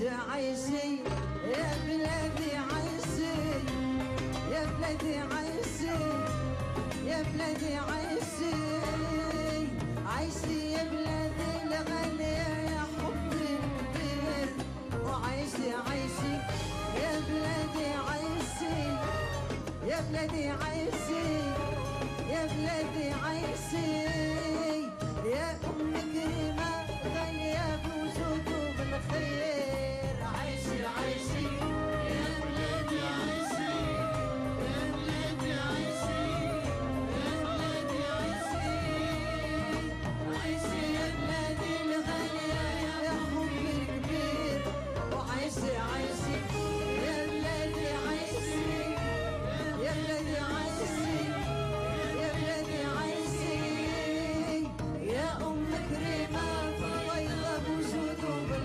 عيشي يا بلادي عيشي يا بلادي عيشي يا بلادي عيشي عيشي يا بلادي الغالية يا حبي كبير وعيشي عيشي يا بلادي عيشي يا بلادي عيشي